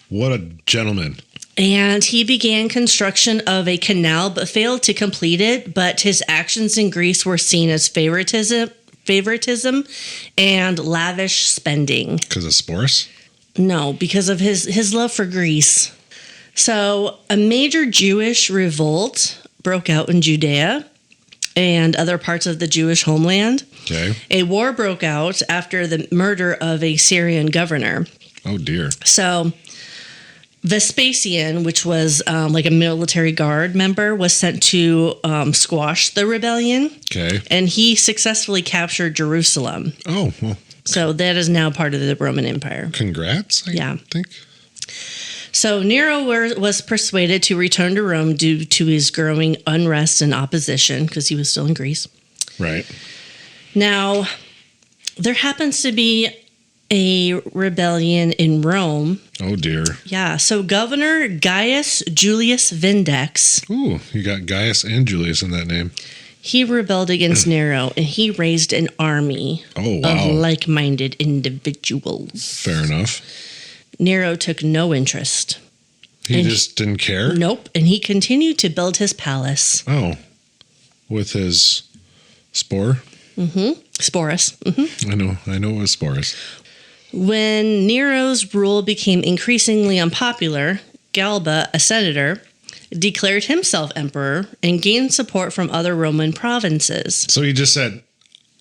what a gentleman. And he began construction of a canal, but failed to complete it. But his actions in Greece were seen as favoritism and lavish spending. Because of Sporus? No, because of his love for Greece. So a major Jewish revolt broke out in Judea and other parts of the Jewish homeland. Okay. A war broke out after the murder of a Syrian governor. Oh, dear. So Vespasian, which was like a military guard member, was sent to squash the rebellion. Okay. And he successfully captured Jerusalem. Oh, well. So that is now part of the Roman Empire. Congrats, I think. So Nero was persuaded to return to Rome due to his growing unrest and opposition because he was still in Greece. Right. Now, there happens to be a rebellion in Rome. Oh, dear. Yeah. So Governor Gaius Julius Vindex. Ooh, you got Gaius and Julius in that name. He rebelled against Nero, and he raised an army of like-minded individuals. Fair enough. Nero took no interest. He just didn't care? Nope. And he continued to build his palace. Oh. With his spore? Mm-hmm. Sporus. Mm-hmm. I know it was Sporus. When Nero's rule became increasingly unpopular, Galba, a senator, declared himself emperor and gained support from other Roman provinces. So he just said,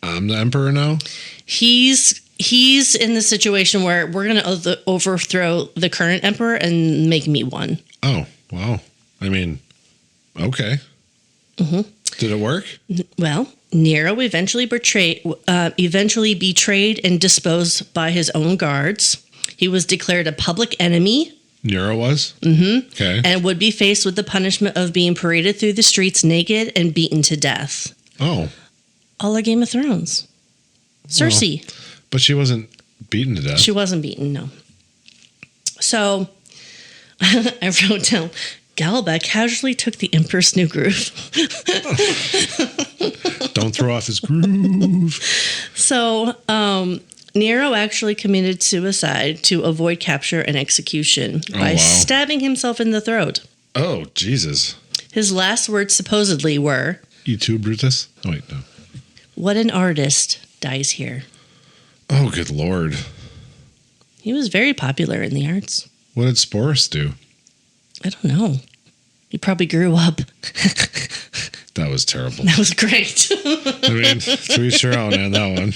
I'm the emperor now? He's in the situation where we're going to overthrow the current emperor and make me one. Oh, wow. I mean, okay. Mm-hmm. Did it work? Well, Nero eventually betrayed and disposed by his own guards. He was declared a public enemy. Nero was? Mm-hmm. Okay. And would be faced with the punishment of being paraded through the streets naked and beaten to death. Oh. All like Game of Thrones. Cersei. Well, but she wasn't beaten to death. She wasn't beaten, no. So, I wrote down, Galba casually took the emperor's new groove. Don't throw off his groove. So, Nero actually committed suicide to avoid capture and execution by stabbing himself in the throat. Oh, Jesus. His last words supposedly were, "You too, Brutus?" Oh, wait, no. What an artist dies here. Oh, good Lord. He was very popular in the arts. What did Sporus do? I don't know. He probably grew up. That was terrible. That was great. I mean, to each your own on that one.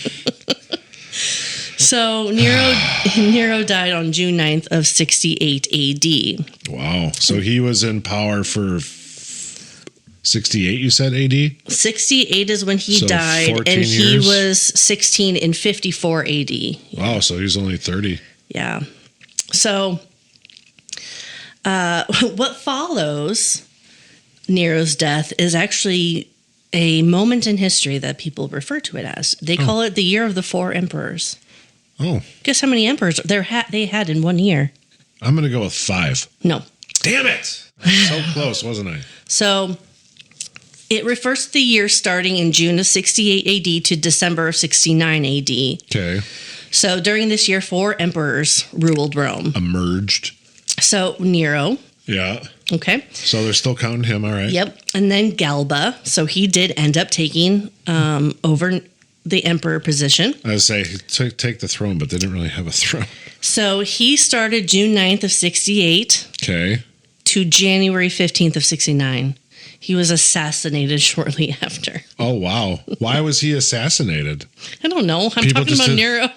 So Nero died on June 9th of 68 AD. Wow. So he was in power for 68, you said, AD? 68 is when he died, 14 and he years? was 16 in 54 AD. Wow, so he's only 30. Yeah. So what follows Nero's death is actually a moment in history that people refer to it as. They call it the Year of the Four Emperors. Oh. Guess how many emperors they had in 1 year? I'm going to go with 5. No. Damn it! So close, wasn't I? So it refers to the year starting in June of 68 AD to December of 69 AD. Okay. So during this year, 4 emperors ruled Rome. Emerged. So Nero. Yeah. Okay. So they're still counting him, all right. Yep. And then Galba. So he did end up taking over the emperor position. I would say take the throne, but they didn't really have a throne. So he started June 9th of 68 Okay. to January 15th of 69. He was assassinated shortly after. Oh, wow. Why was he assassinated? I don't know. I'm People talking just about did- Nero.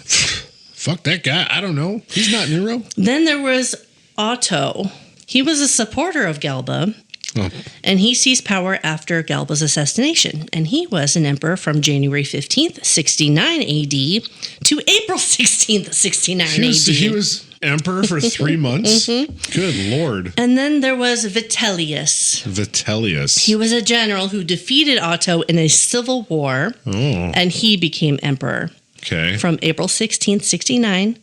Fuck that guy. I don't know. He's not Nero. Then there was Otto. He was a supporter of Galba, Oh, and he seized power after Galba's assassination. And he was an emperor from January 15th, 69 AD to April 16th, 69 AD. he was emperor for 3 months? Good Lord. And then there was Vitellius. Vitellius. He was a general who defeated Otto in a civil war, Oh, and he became emperor okay. from April 16th, 69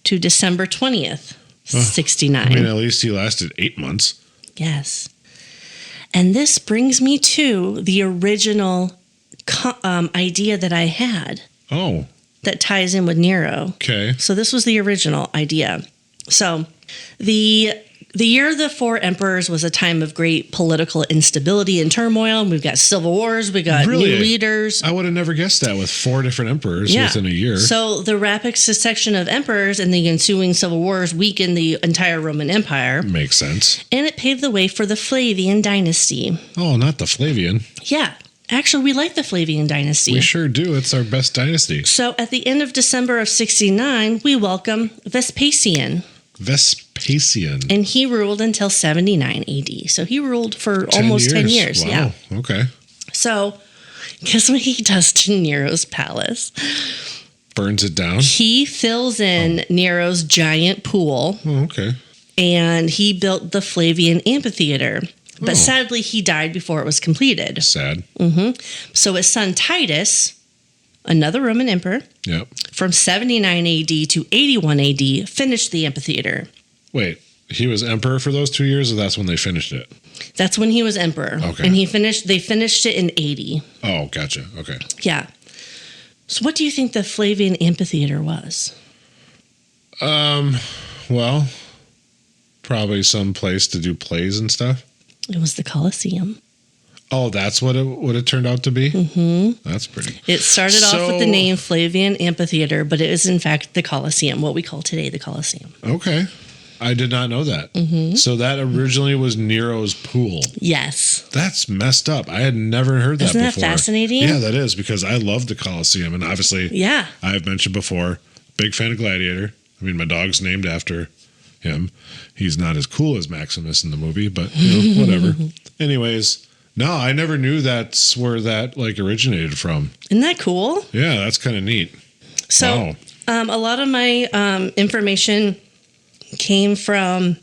to December 20th, 69. I mean, at least he lasted 8 months. Yes. And this brings me to the original idea that I had Oh, that ties in with Nero. okay. So this was the original idea. So the Year of the Four Emperors was a time of great political instability and turmoil. We've got civil wars. We got Really? new leaders. I would have never guessed that with 4 different emperors within a year. So the rapid succession of emperors and the ensuing civil wars weakened the entire Roman Empire. Makes sense. And it paved the way for the Flavian dynasty. Oh, not the Flavian. Yeah. Actually, we like the Flavian dynasty. We sure do. It's our best dynasty. So at the end of December of 69, we welcome Vespasian. Vespasian. And he ruled until 79 AD. So he ruled for almost 10 years. Wow. Yeah. Okay. So guess what he does to Nero's palace? Burns it down. He fills in Nero's giant pool, Oh, okay. and he built the Flavian amphitheater. But Oh. sadly, he died before it was completed. Sad. So his son Titus, another Roman emperor, Yep. from 79 AD to 81 AD, finished the amphitheater. Wait, he was emperor for those 2 years, or that's when they finished it? That's when he was emperor. Okay. And they finished it in 80. Oh, gotcha. Okay. Yeah. So what do you think the Flavian amphitheater was? Well, probably some place to do plays and stuff. It was the Colosseum. Oh, that's what it turned out to be? Mm-hmm. That's pretty. It started off with the name Flavian Amphitheater, but it is in fact the Colosseum, what we call today the Colosseum. Okay. I did not know that. Mm-hmm. So that originally was Nero's pool. Yes. That's messed up. I had never heard that Isn't before. that fascinating? Yeah, that is, because I love the Colosseum. And obviously, Yeah. I've mentioned before, big fan of Gladiator. I mean, my dog's named after him. He's not as cool as Maximus in the movie, but whatever. Anyways, no, I never knew that's where that originated from. Isn't that cool? Yeah, that's kind of neat. So Wow. a lot of my information came from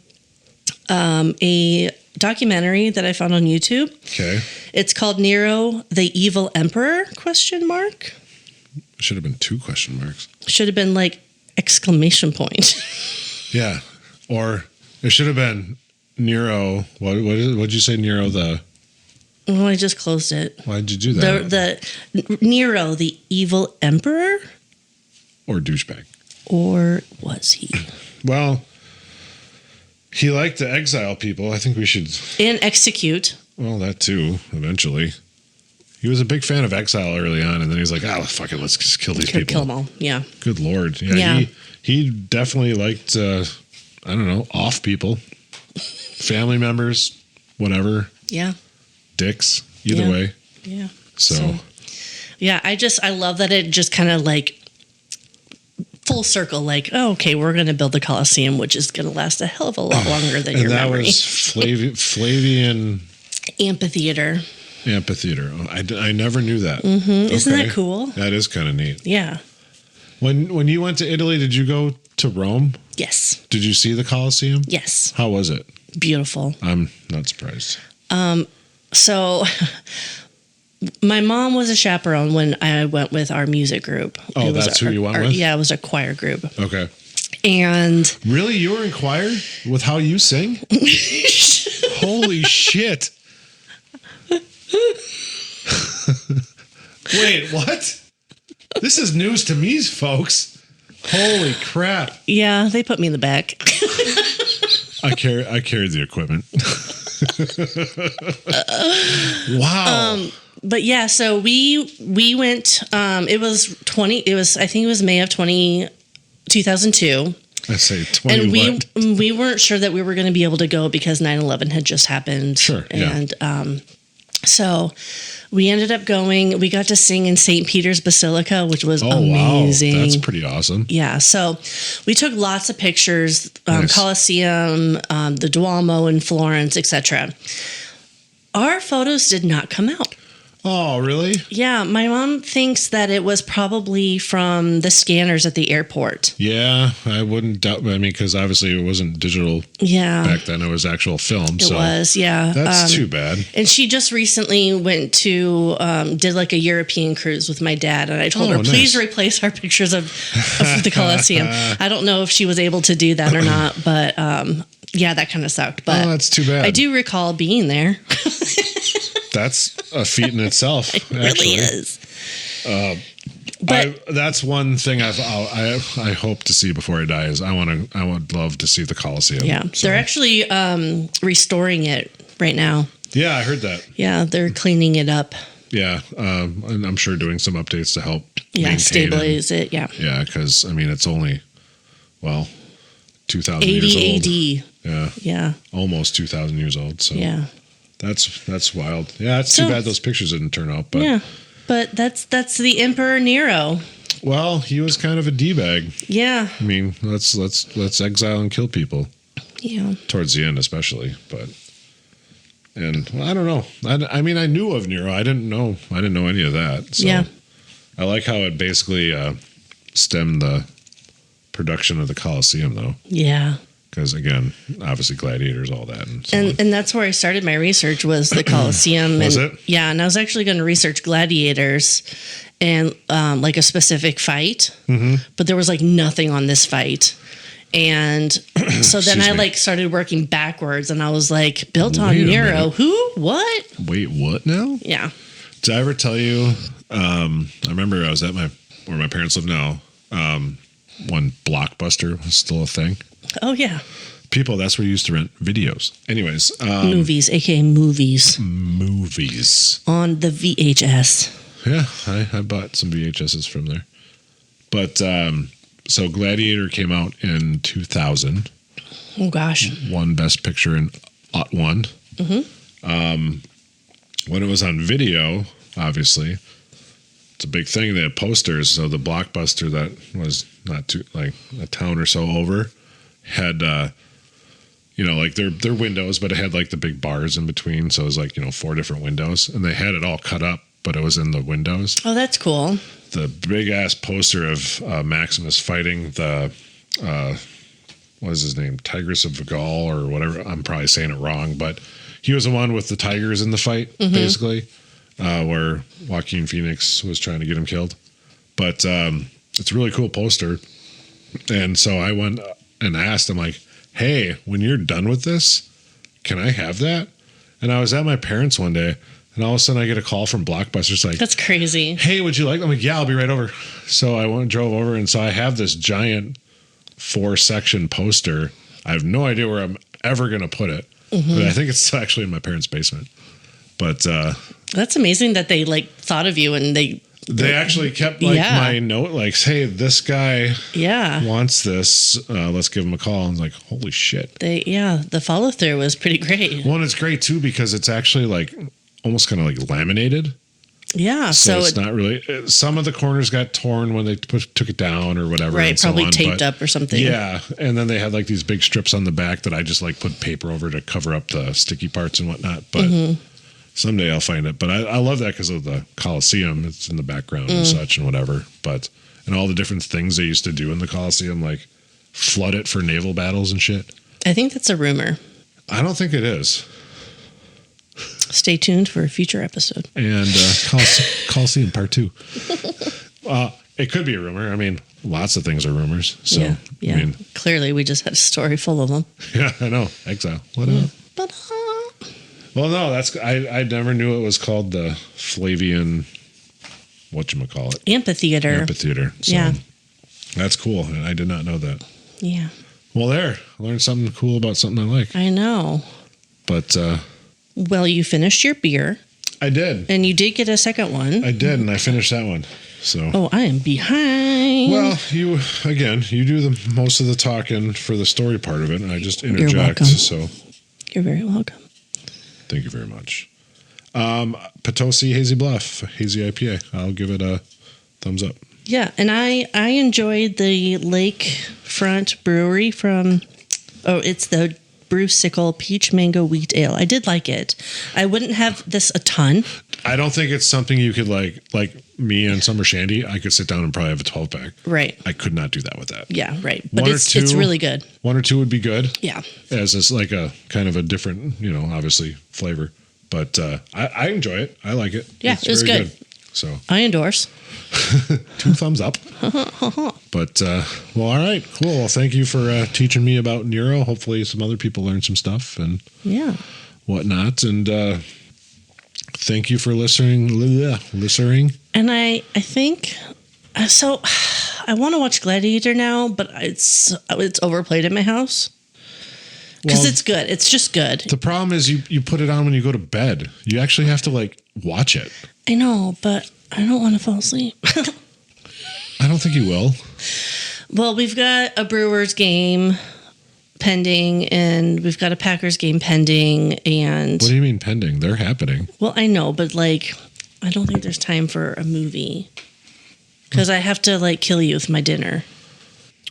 a documentary that I found on YouTube. Okay. It's called Nero, the Evil Emperor, ? Should have been 2 question marks. Should have been exclamation point. Yeah. Or it should have been Nero. What'd you say, Nero the... Well, I just closed it. Why'd you do that? The Nero, the Evil Emperor? Or douchebag. Or was he? Well, he liked to exile people. I think we should... And execute. Well, that too, eventually. He was a big fan of exile early on, and then he's like, fuck it, let's just kill these people. Kill them all, yeah. Good Lord. Yeah. He definitely liked, off people. Family members, whatever. Yeah. Dicks, either Yeah. way. Yeah. So, Yeah, I love that it just kind of full circle. Like, oh, okay, we're going to build the Colosseum, which is going to last a hell of a lot longer than your memory. And that was Flavian Amphitheater. Oh, I never knew that. Mm-hmm. Okay. Isn't that cool? That is kind of neat. Yeah. When you went to Italy, did you go to Rome? Yes. Did you see the Colosseum? Yes. How was it? Beautiful. I'm not surprised. So my mom was a chaperone when I went with our music group. Oh, that's who you went with? Yeah, it was a choir group. Okay. And really, you were in choir with how you sing? Holy shit. Wait, what? This is news to me, folks. Holy crap. Yeah, they put me in the back. I carried the equipment. Wow. But yeah, so we went, I think it was May of 2002. I say 20 And we weren't sure that we were going to be able to go because 9/11 had just happened. Sure. And so we ended up going. We got to sing in St. Peter's Basilica, which was amazing. Wow. That's pretty awesome. Yeah. So we took lots of pictures, Nice. Colosseum, the Duomo in Florence, etc. Our photos did not come out. Oh, really? Yeah, my mom thinks that it was probably from the scanners at the airport. Yeah, I wouldn't doubt. I mean, because obviously it wasn't digital back then; it was actual film. It was, yeah. That's too bad. And she just recently went to did like a European cruise with my dad, and I told her, please replace our pictures of the Colosseum. I don't know if she was able to do that or not, but yeah, that kind of sucked. But that's too bad. I do recall being there. That's a feat in itself. It really is. But that's one thing I hope to see before I die is I would love to see the Colosseum. Yeah, so. They're actually restoring it right now. Yeah, I heard that. Yeah, they're cleaning it up. Yeah, and I'm sure doing some updates to help. Stabilize it. Yeah. Yeah, because I mean it's only 2,000 80 years old. AD. Yeah. Yeah. Almost 2,000 years old. So yeah. That's wild. Yeah, it's too bad those pictures didn't turn out. But yeah, but that's the Emperor Nero. Well, he was kind of a d-bag. Yeah. I mean, let's exile and kill people. Yeah. Towards the end, especially, I don't know. I mean, I knew of Nero. I didn't know any of that. So yeah. I like how it basically stemmed the production of the Colosseum, though. Yeah. Because again, obviously gladiators, all that, and that's where I started my research was the Colosseum. Was and, it? Yeah, and I was actually going to research gladiators and like a specific fight, but there was like nothing on this fight. And so then I started working backwards, and I was like, built on Nero. Who? What? Wait, what now? Yeah. Did I ever tell you? I remember I was at where my parents live now. When Blockbuster was still a thing. Oh yeah. People, that's where you used to rent videos. Anyways, movies, aka movies. Movies on the VHS. Yeah, I bought some VHSs from there. But so Gladiator came out in 2000. Oh gosh. Won Best Picture in '01. When it was on video, obviously, it's a big thing. They had posters. So the Blockbuster that was not too like a town or so over had like their windows, but it had like the big bars in between. So it was like 4 different windows, and they had it all cut up, but it was in the windows. Oh, that's cool. The big ass poster of Maximus fighting the what is his name, Tigress of Gaul or whatever. I'm probably saying it wrong, but he was the one with the tigers in the fight, basically, where Joaquin Phoenix was trying to get him killed. But it's a really cool poster, and so I went and asked him, like, hey, when you're done with this, can I have that? And I was at my parents one day, and all of a sudden I get a call from Blockbuster. It's like, that's crazy. Hey, would you like? I'm like, yeah, I'll be right over. So I went and drove over, and so I have this giant 4-section poster. I have no idea where I'm ever going to put it, but I think it's actually in my parents' basement. But that's amazing that they like thought of you, and they actually kept my note, like, hey, this guy wants this. Let's give him a call. And I was like, holy shit. The follow through was pretty great. Well, and it's great too because it's actually like almost kind of like laminated. Yeah, so it's not really. Some of the corners got torn when they took it down or whatever. Right, and so probably on, taped but up or something. Yeah, and then they had like these big strips on the back that I just like put paper over to cover up the sticky parts and whatnot. But someday I'll find it. But I love that because of the Colosseum. It's in the background and such and whatever. But and all the different things they used to do in the Colosseum, like flood it for naval battles and shit. I think that's a rumor. I don't think it is. Stay tuned for a future episode. And Colosseum Part 2. It could be a rumor. I mean, lots of things are rumors. So, yeah. I mean, clearly, we just had a story full of them. Yeah, I know. Exile. What up? Well, no, I never knew it was called the Flavian, whatchamacallit? Amphitheater. So, yeah. That's cool. And I did not know that. Yeah. Well, there. I learned something cool about something I like. I know. But, well, you finished your beer. I did. And you did get a second one. I did, and I finished that one. So. Oh, I am behind. Well, you do the most of the talking for the story part of it, and I just interject. You're welcome. So. You're very welcome. Thank you very much. Potosi Hazy Bluff, Hazy IPA. I'll give it a thumbs up. Yeah, and I enjoyed the Lakefront Brewery from, it's the Brewsicle Peach Mango Wheat Ale. I did like it. I wouldn't have this a ton. I don't think it's something you could like me and Summer Shandy. I could sit down and probably have a 12-pack. Right. I could not do that with that. Yeah, right. But it's really good. One or two would be good. Yeah. As it's like a kind of a different, obviously flavor. But I enjoy it. I like it. Yeah, it was good. So I endorse. 2 thumbs up. But well, all right, cool. Well, thank you for teaching me about Nero. Hopefully, some other people learn some stuff and whatnot. And thank you for listening. And I think so. I want to watch Gladiator now, but it's overplayed in my house. Because it's good. It's just good. The problem is you put it on when you go to bed. You actually have to watch it. I know, but I don't want to fall asleep. I don't think you will. Well, we've got a Brewers game pending, and we've got a Packers game pending. And what do you mean pending? They're happening. Well, I know, but I don't think there's time for a movie because I have to kill you with my dinner.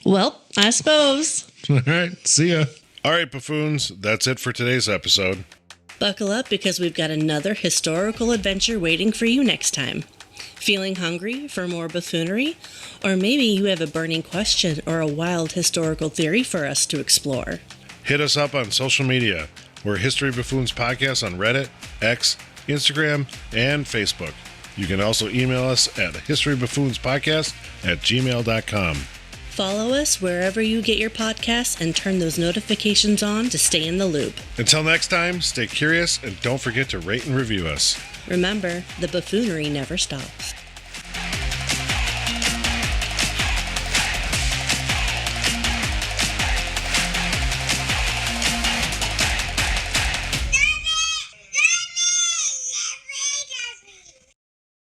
Well, I suppose. All right. See ya. All right, buffoons. That's it for today's episode. Buckle up because we've got another historical adventure waiting for you next time. Feeling hungry for more buffoonery? Or maybe you have a burning question or a wild historical theory for us to explore. Hit us up on social media. We're History Buffoons Podcast on Reddit, X, Instagram, and Facebook. You can also email us at historybuffoonspodcast@gmail.com. Follow us wherever you get your podcasts and turn those notifications on to stay in the loop. Until next time, stay curious and don't forget to rate and review us. Remember, the buffoonery never stops.